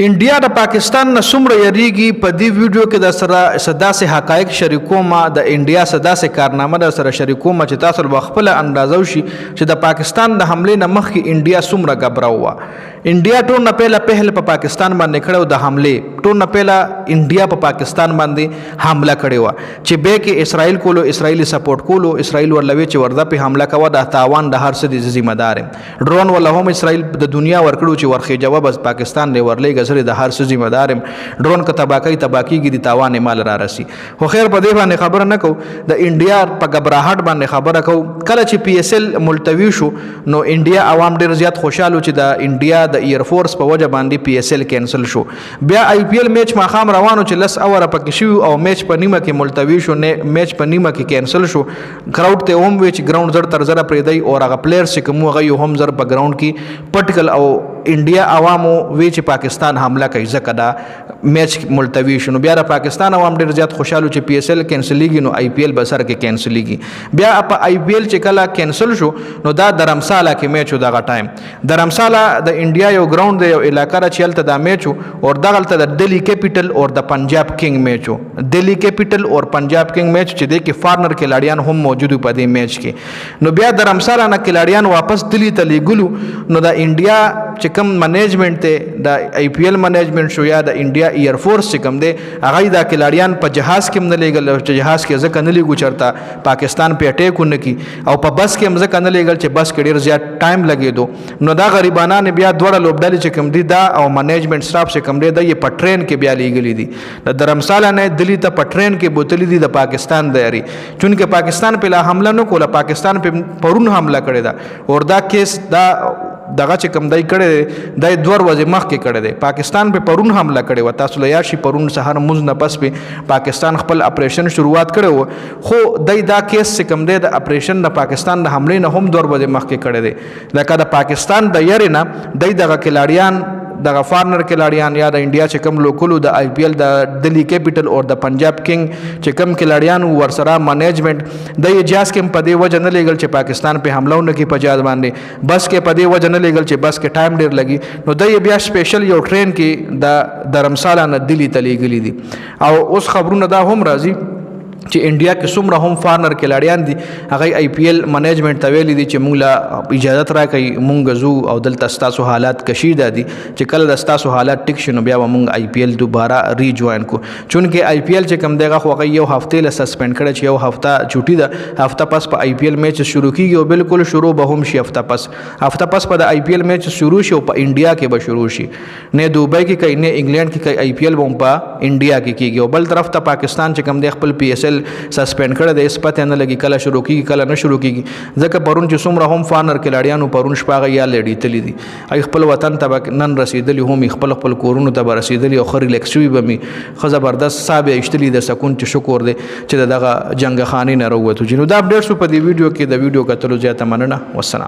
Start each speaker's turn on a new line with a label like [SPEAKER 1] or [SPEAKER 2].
[SPEAKER 1] انډیا د پاکستان نه څومره یریږي په دې ویډیو کې د سره صداسه حقایق شریکوم د انډیا صداسه کارنامه د سره شریکوم چې تاسو په خپل اندازو شي چې د پاکستان د حمله نه مخکې انډیا څومره غبراوه. انډیا ټول نه پهل په پاکستان باندې کړو د حمله ټول نه پهله انډیا په پاکستان باندې حمله کړې و چې به کې اسرائیل کولو اسرائیلی سپورټ کولو اسرائیل ورلوي چې ورده په حمله کوي د تاوان د هر څه د ذمہ دار ډرون ولا هم اسرائیل د دنیا ورکړو چې ورخه جواب از پاکستان دی ورلې غزر د هر څه ذمہ دار ډرون ک تباکیږي د تاوان مال را رسی. خو خیر په دې باندې خبره نه کو د انډیا په غبراهټ باندې خبره کو کله چې پی اس ال ملتوی شو نو انډیا عوام ډیر زیات خوشاله چې د انډیا د ایر فورس په وجه باندې پی اس ال کینسل شو. بیا آی پی ال میچ ماخام روانو چې لس اوره پکې شو او میچ په نیمه کې ملتوی شو نه میچ په نیمه کې کینسل شو. کراود ته هم وی چې ګراوند زر تر زره پرې دی او هغه پلیئر چې کوم هغه هم زر په ګراوند کې پټکل او انډیا عوامو وی چې پاکستان حمله کوي ځکه دا میچ ملتوی شو. بیا د پاکستان عوام ډیر زیات خوشاله چې پی اس ال کینسلېږي نو آی پی ال بسر کې کینسلېږي. بیا په آی پی ال چې کله کینسل شو نو دا درمساله کې میچ دغه ټایم درمساله د انډیا یو ګراوند دی یو علاقہ را چلته دا میچ او دغلته د دلی کیپټل او د پنجاب کینګ میچ دلی کیپټل او پنجاب کینګ میچ چې د کې فارنر کلاړیان هم موجود په دې میچ کې. نو بیا درمساله نه کلاړیان واپس دلی ته لیګلو نو د انډیا چې کوم منیجمنت ته د آی پی ال منیجمنت شو یا د انډیا ایر فورس چې کوم دی هغه د کلاړیان په جهاز کې نه لېګل چې جهاز کې ځکه نه لېګو چرته پاکستان په اٹیک ونکي او په بس کې ځکه نه لېګل چې بس کې ډیر زیات ټایم لګېدو نو دا غریبانان بیا دوړه لوبډلې چې کوم دي دا او منیجمنت سټاف چې کوم دی د په ټرین کې بیا لېګلې دي د درمساله نه دلی ته په ټرین کې بوتلې دي د پاکستان د یاري چونکه پاکستان په لا حمله نه کوله پاکستان په پرون حمله کړې ده او دا کیس دا دغه چې کوم دای کړي د دوه ورځې مخکې کړي دی پاکستان په پرون حمله کړي و تاسو لیا شي پرون سحر موز نه پس په پاکستان خپل اپریشن شروعات کړي و خو دای دا کیس چې کوم دی د اپریشن د پاکستان د حمله نه هم دوه ورځې مخکې کړي دی لکه د پاکستان د یری نه دای دغه کلاړیان دغه فارنر کلاړیان یا د انډیا چې کوم لوکلو د آی پی ال د دلی کیپټل او د پنجاب کینګ چې کوم کلاړیان ورسره منیجمنت د اجازه کې په دې وجه نه لګل چې پاکستان په حمله ونه کې پجاز باندې بس کې په دې وجه نه لګل چې بس کې ټایم ډیر لګي نو د بیا سپیشل یو ټرین کې د درمساله نه دلی ته لګلی دي. او اوس خبرونه دا هم راځي چې انډیا کې څومره هم فارنر کلاړیان دي هغه آی پی ال منیجمنت ته ویلي دي چې مونږ لا اجازه راکړي مونږ زو او دلته ستاسو حالات کشیده دي چې کله د ستاسو حالات ټیک شنو بیا مونږ آی پی ال دوباره ری جوائن کو چونکه آی پی ال چې کوم دیغه خو یو هفته له سسپند کړي چې یو هفته چوټي ده هفته پس په آی پی ال میچ شروع کیږي او بالکل شروع به هم شي هفته پس په د آی پی ال میچ شروع شي او په انډیا کې به شروع شي نه دوبۍ کې کوي نه انګلند کې کوي آی پی ال په انډیا کې کیږي او بل طرف ته پاکستان چې کوم دی خپل پی اس ال سسپند کړه د اسپت نه لګي کله شروع کیږي کله نه شروع کیږي ځکه پرون چې څومره هم فارنر کلاړیانو پرون شپاغه یا لړی تلی دي ای خپل وطن ته نن رسیدلی هم خپل کورونو ته رسیدلی او خر لیکسوي به می خو زبردست صاحب اشتلی د سکون چې شکر دی چې دغه جنگ خاني نه وروته جنو دا اپډیټس په دې ویډیو کې د ویډیو کتلو زیاته مننه والسلام.